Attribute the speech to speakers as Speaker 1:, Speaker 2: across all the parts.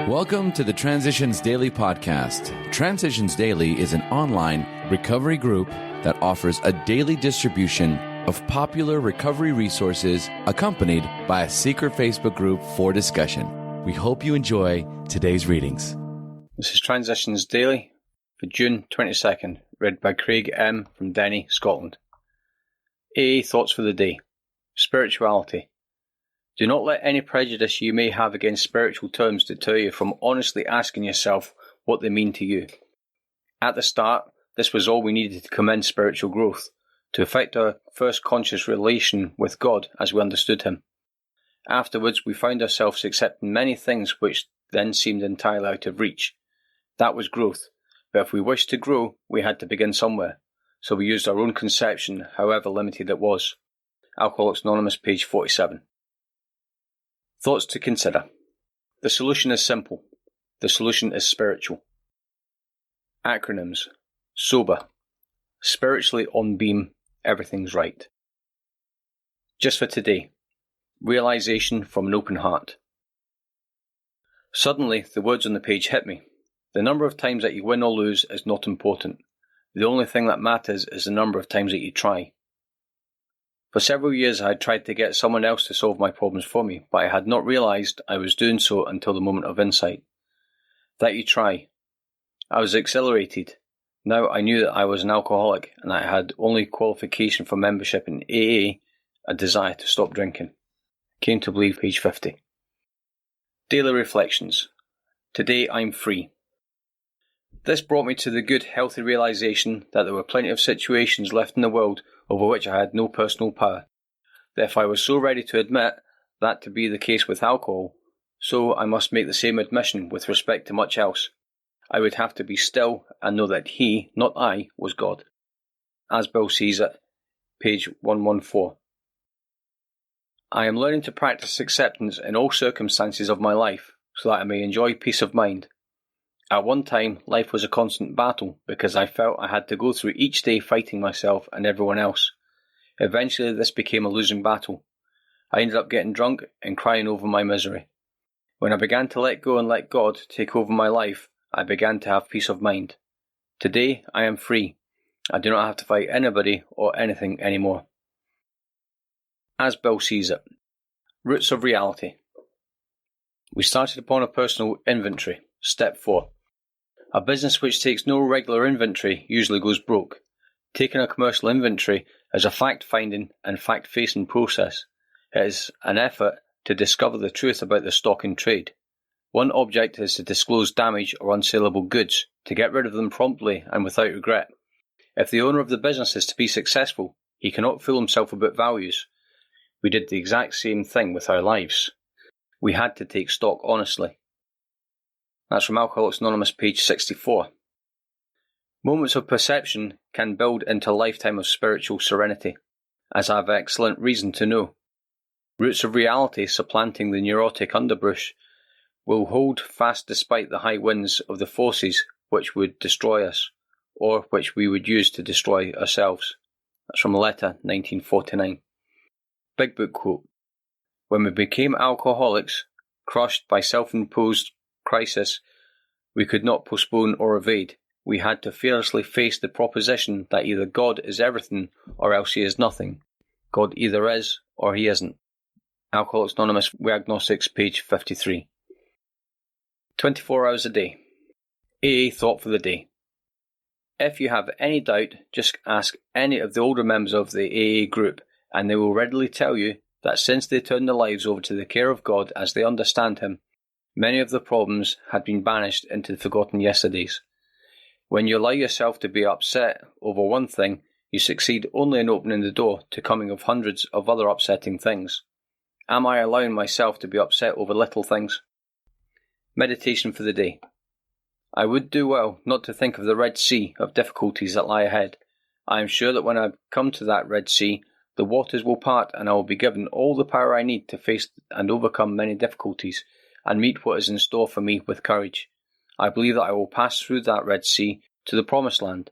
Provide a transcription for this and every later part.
Speaker 1: Welcome to the Transitions Daily podcast. Transitions Daily is an online recovery group that offers a daily distribution of popular recovery resources accompanied by a secret Facebook group for discussion. We hope you enjoy today's readings.
Speaker 2: This is Transitions Daily for June 22nd, read by Craig M. from Denny, Scotland. AA Thoughts for the Day. Spirituality. Do not let any prejudice you may have against spiritual terms deter you from honestly asking yourself what they mean to you. At the start, this was all we needed to commence spiritual growth, to effect our first conscious relation with God as we understood Him. Afterwards, we found ourselves accepting many things which then seemed entirely out of reach. That was growth, but if we wished to grow, we had to begin somewhere, so we used our own conception, however limited it was. Alcoholics Anonymous, page 47. Thoughts to consider. The solution is simple. The solution is spiritual. Acronyms. Sober. Spiritually on beam. Everything's right. Just for today. Realization from an open heart. Suddenly, the words on the page hit me. The number of times that you win or lose is not important. The only thing that matters is the number of times that you try. For several years I had tried to get someone else to solve my problems for me, but I had not realized I was doing so until the moment of insight. That you try. I was exhilarated. Now I knew that I was an alcoholic and I had only qualification for membership in AA, a desire to stop drinking. Came to believe, page 50. Daily Reflections. Today I'm free. This brought me to the good, healthy realization that there were plenty of situations left in the world over which I had no personal power. That if I was so ready to admit that to be the case with alcohol, so I must make the same admission with respect to much else. I would have to be still and know that He, not I, was God. As Bill sees it, page 114. I am learning to practice acceptance in all circumstances of my life, so that I may enjoy peace of mind. At one time, life was a constant battle because I felt I had to go through each day fighting myself and everyone else. Eventually, this became a losing battle. I ended up getting drunk and crying over my misery. When I began to let go and let God take over my life, I began to have peace of mind. Today, I am free. I do not have to fight anybody or anything anymore. As Bill sees it. Roots of reality. We started upon a personal inventory. Step 4. A business which takes no regular inventory usually goes broke. Taking a commercial inventory is a fact-finding and fact-facing process. It is an effort to discover the truth about the stock in trade. One object is to disclose damaged or unsaleable goods, to get rid of them promptly and without regret. If the owner of the business is to be successful, he cannot fool himself about values. We did the exact same thing with our lives. We had to take stock honestly. That's from Alcoholics Anonymous, page 64. Moments of perception can build into a lifetime of spiritual serenity, as I have excellent reason to know. Roots of reality supplanting the neurotic underbrush will hold fast despite the high winds of the forces which would destroy us, or which we would use to destroy ourselves. That's from Letter 1949. Big Book quote. When we became alcoholics, crushed by self-imposed crisis, we could not postpone or evade. We had to fearlessly face the proposition that either God is everything or else He is nothing. God either is or He isn't. Alcoholics Anonymous, We Agnostics, page 53. 24 hours a day. AA Thought for the Day. If you have any doubt, just ask any of the older members of the AA group and they will readily tell you that since they turned their lives over to the care of God as they understand Him, many of the problems had been banished into the forgotten yesterdays. When you allow yourself to be upset over one thing, you succeed only in opening the door to coming of hundreds of other upsetting things. Am I allowing myself to be upset over little things? Meditation for the day. I would do well not to think of the Red Sea of difficulties that lie ahead. I am sure that when I come to that Red Sea, the waters will part and I will be given all the power I need to face and overcome many difficulties and meet what is in store for me with courage. I believe that I will pass through that Red Sea to the Promised Land,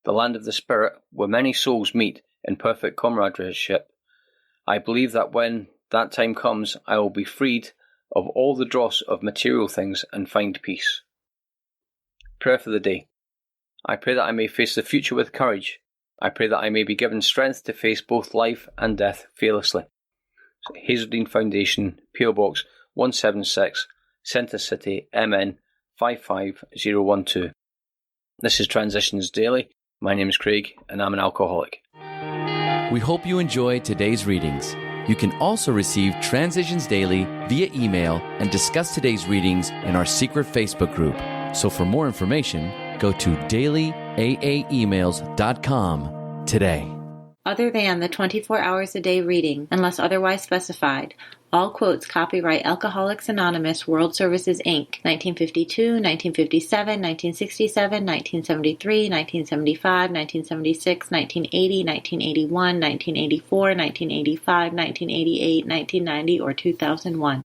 Speaker 2: the land of the Spirit, where many souls meet in perfect comradeship. I believe that when that time comes, I will be freed of all the dross of material things and find peace. Prayer for the day. I pray that I may face the future with courage. I pray that I may be given strength to face both life and death fearlessly. Hazeldean Foundation, P.O. Box 176, Centre City, MN 55012. This is Transitions Daily. My name is Craig, and I'm an alcoholic.
Speaker 1: We hope you enjoyed today's readings. You can also receive Transitions Daily via email and discuss today's readings in our secret Facebook group. So for more information, go to dailyaaemails.com today.
Speaker 3: Other than the 24 hours a day reading, unless otherwise specified, all quotes copyright Alcoholics Anonymous World Services, Inc., 1952, 1957, 1967, 1973, 1975, 1976, 1980, 1981, 1984, 1985, 1988, 1990, or 2001.